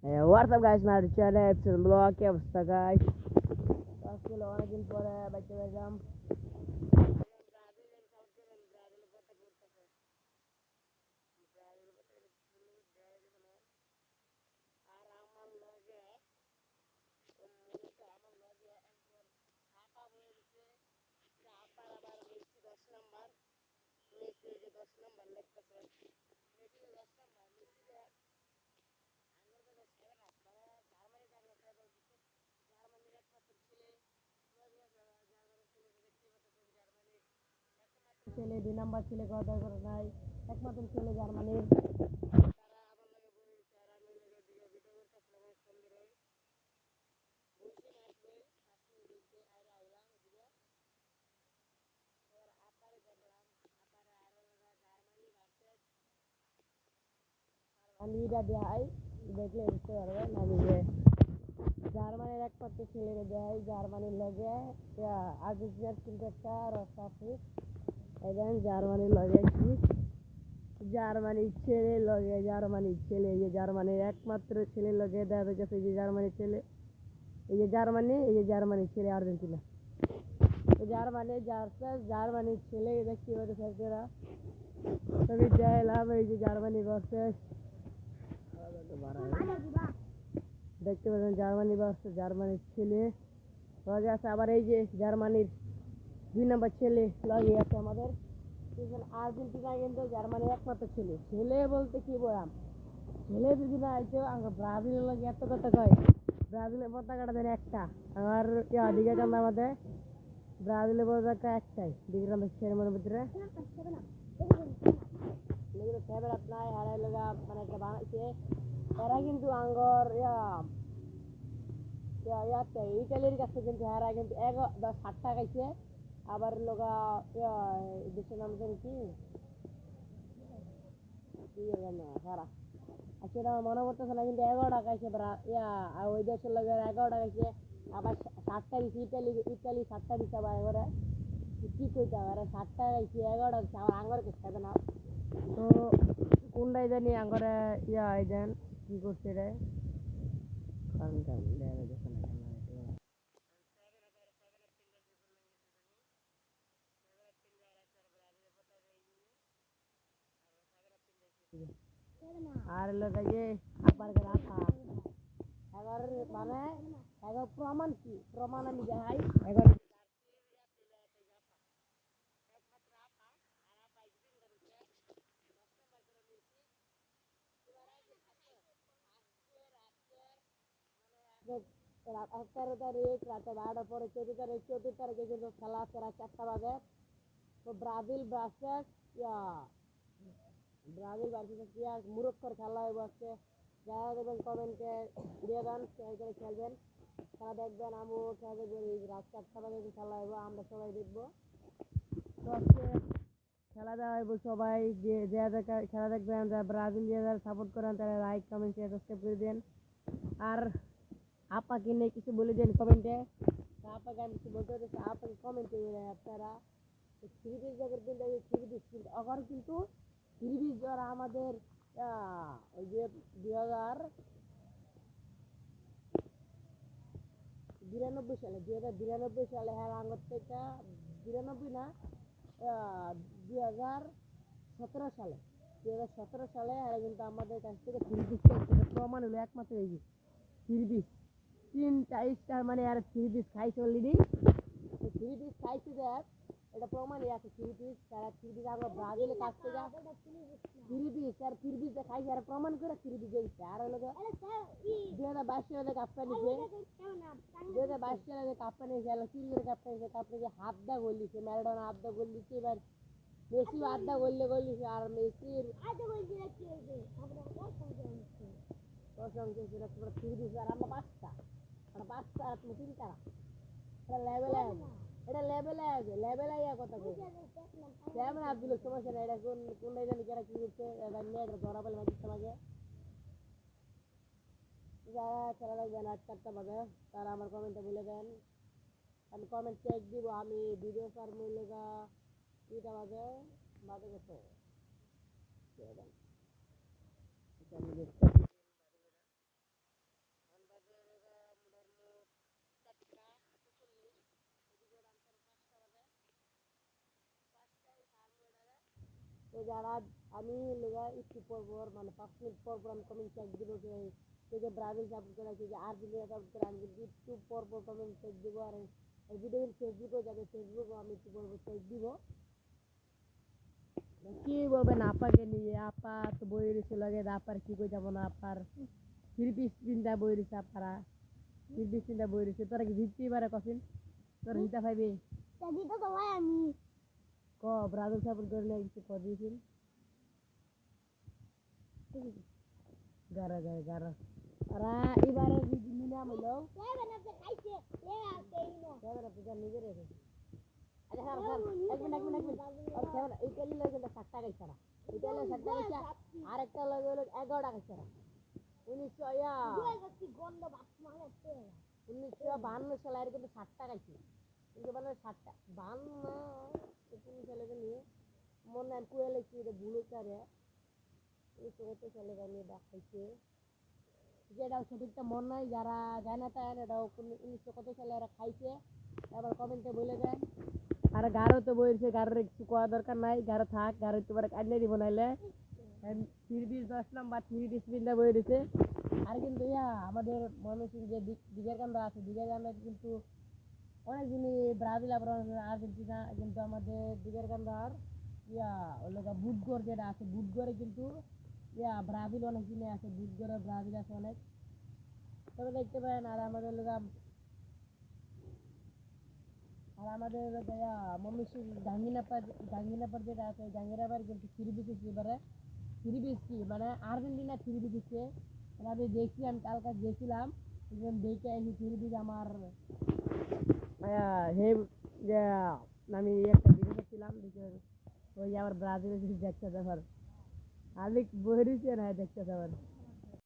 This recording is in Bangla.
What's up guys, my channel episode blog কি অবস্থা guys? আজকে অনেকদিন পরে বাইতে গেলাম। ছেলে 2 নাম্বার ছেলে কথা করে নাই, একমাত্র ছেলে জার্মানির। লিডা দেয় দেখলে বুঝতে পারবেন আমি যে জার্মানির একমাত্র ছেলে দেয় জার্মানির লগে আর্জেন্টিনার কিন্তু একটা রসাফি এখানে জার্মানির লগে কি জার্মানির ছেলে লগে জার্মানির ছেলে এই যে জার্মানির একমাত্র ছেলে লগে দেখা যাচ্ছে এই যে জার্মানির ছেলে এই যে জার্মানির ছেলে আর্জেন্টিনা জার্মানির ছেলে দেখতে পাচ্ছে ফেসরা তবে যাইলাম এই যে জার্মানি ভার্সেস দেখতে পাচ্ছেন জার্মানি ভার্সেস জার্মানির ছেলে লগে আছে আবার এই যে জার্মানির 2 নাম্বার ছেলে লগে আছে আমাদের আর্জেন্টিনা কিন্তু জার্মানির একমাত্র ছেলে ছেলে বলতে কি বললাম ছেলে যদি না আইতো আমরা ব্রাজিলের লগে এত কথা কয় ব্রাজিলের পতাকাটা দেন একটা আমার দিকে কান্দা আমাদের ব্রাজিলের পতাকা একটাই দিকে কান্দা সেরেমনির ভিতরে ফেভারিট নাই হারাই লগা মানে একটা বানাইছে এরা কিন্তু আঙ্গর ইয়াতে ইটালির কাছে কিন্তু হারা কিন্তু 7টা খাইছে আবার লগা দেশের নাম জানি কি হারা সেটা মনে করতেছে না কিন্তু 11টা খাইছে ওই দেশের লগে 11টা খাইছে আবার 7টা দিচ্ছে ইটালি 7টা দিচ্ছে আবার এবারে কি কইতে হবে 7টা খাইছে 11টা দিচ্ছে আবার আঙ্গর খাইছে না তো কোনটাই জানি আঙ্গরে এই দেন কি করছে রে আর লোক যে আবার রাখা এবার মানে এবার প্রমাণ কি প্রমাণ আমি দেখাই এবার রাত 18 তারিখ রাতে 12টার পরে 14 তারিখে কিন্তু খেলা আছে রাত 4টা বাজে তো ব্রাজিল ভার্সেস মুরক্কোর খেলা হইব আজকে যারা দেখবেন কমেন্টে দিয়ে দেন করে খেলবেন খেলা দেখবেন আমিও খেলা দেখবেন এই রাত 4টা বাজে খেলা হইব আমরা সবাই দেখবো তো আজকে খেলা দেওয়া হইব সবাই যে খেলা দেখবেন যারা ব্রাজিল যারা সাপোর্ট করেন তারা লাইক কমেন্ট শেয়ার সাবস্ক্রাইব করে দেন আর আপাকে নিয়ে কিছু বলে দেন কমেন্টে আপাকে আমি কিছু বলতে হচ্ছে আপাকে কমেন্টে আপনারা থ্রি পিস জায়গার কিন্তু থ্রি পিস কিন্তু আবার কিন্তু থ্রি পিস যারা আমাদের ওই যে 2092 সালে হ্যাঁ আঙ্গর থেকে 92 না 2017 সালে 2017 সালে এরা কিন্তু আমাদের কাছ থেকে থ্রি পিস প্রমাণ হলো একমাত্র এই যে থ্রি পিস 3টা স্টার মানে আর থ্রি পিস খাইছে অলরেডি থ্রি পিস খাইছে দেখ এটা প্রমাণই আছে থ্রি পিস তারা থ্রি পিস আমরা ব্রাজিলের কাছ থেকে থ্রি পিস আর থ্রি পিস খাইছে আর প্রমাণ করে থ্রি পিস দিচ্ছে আর হলো 2022 সালে কাপটা নিছে 2022 সালে কাপটা নিয়েছে চুরি করে কাপটা নিয়েছে কাপটা যে হাতটা গোল দিচ্ছে ম্যারাডোনা হাতটা গোল দিচ্ছে এবার মেসি হাতটা গোল দিচ্ছে আর মেসির থ্রি পিস আর আমরা 5টা আর তুমি 3টা এটা লেভেলে আছে কথা কই কেমন আব্দুল সমস্যা নাই এটা কোন জানি যারা কি করছে এটা নিয়ে এটা ধরা পেলে ম্যাজিক সমাজে যারা খেলা দেখবেন 8টা বাজে তারা আমার কমেন্টে বলে দেন আমি কমেন্ট চেক দিব আমি ভিডিও সার মূল্যটা 2টা বাজে গেছে তো যারা আমি লোক একটু পর পর মানে 5 মিনিট পর পর আমি কমেন্ট চেক দিব যে ব্রাজিল সাপোর্ট করে যে আর্জেন্টিনা সাপোর্ট করে আমি কিন্তু একটু পর পর কমেন্ট চেক দিব। আর এই ভিডিও ফেসবুকেও যাবে, ফেসবুকেও আমি একটু পর পর চেক দিব। কি বলবেন আপাকে নিয়ে? আপা তো বই রয়েছে লাগে, আপার কি কই যাবো না, আপার থ্রি পিস চিন্তা বই রয়েছে, আপারা থ্রি পিস চিন্তা বই রয়েছে। তোরা কি জিততেই পারে কফিন? তোর হিতা পাইবে আমি ক ব্রাজিল সাপোর্ট করলে কিছু ক দিয়েছিল গারা গারা গারা ওরা এবারে যদি মিনাম হইলো নিজের আচ্ছা স্যার স্যার এক মিনিট এক মিনিট এক মিনিট আর স্যার এইটা নিলে কিন্তু 60 টাকা ছাড়া, এইটা নিলে 60 টাকা ছাড়া, আর একটা লাগে হলো 11 টাকা ছাড়া। 1952 সালে আর কিন্তু 60 টাকা ছিল, কিন্তু মানে 60 52 সালে নিয়ে মনে হয় কুয়েলে কি এটা ভুল করে এই কত সালে নিয়ে দেখাইছে যেটা সঠিকটা মনে নাই, যারা জানে তাই এটাও 1900 কত সালে এরা খাইছে আবার কমেন্টে বলে দেন। আর গারো তো বইছে, গারোর কিছু কোয়া দরকার নাই, গারো থাক, গারো তোমার কান্নাই দিব নাইলে 3-10 নাম্বার 3 ডিসপ্লিনটা বই দিছে। আর কিন্তু আমাদের ময়মনসিংহ যে দিঘার কান্দা আছে, দিঘার কান্দা কিন্তু অনেক দিনই ব্রাজিল আবার আর্জেন্টিনা, কিন্তু আমাদের দিঘার কান্দার ওই বুটগড় যেটা আছে, বুটগড়ে কিন্তু ব্রাজিল অনেক দিনে আছে, বুটগড়ে ব্রাজিল আছে অনেক। তবে দেখতে পারেন আর আমাদের ময়মনসিংহ জাঙ্গিনাপার যেটা আছে, জাঙ্গিনাপার কিন্তু থ্রি পিস এবারে থ্রি পিস কি মানে আর্জেন্টিনা থ্রি পিস দিচ্ছে। আমি দেখছি, আমি কালকে গেছিলাম দেখে আসি থ্রি পিস আমার হে যে আমি একটা ভিডিও করছিলাম দেখে ওই আমার ব্রাজিলের দেখতে ব্যাপার আলিক বহেরিছে না দেখতে ব্যাপার।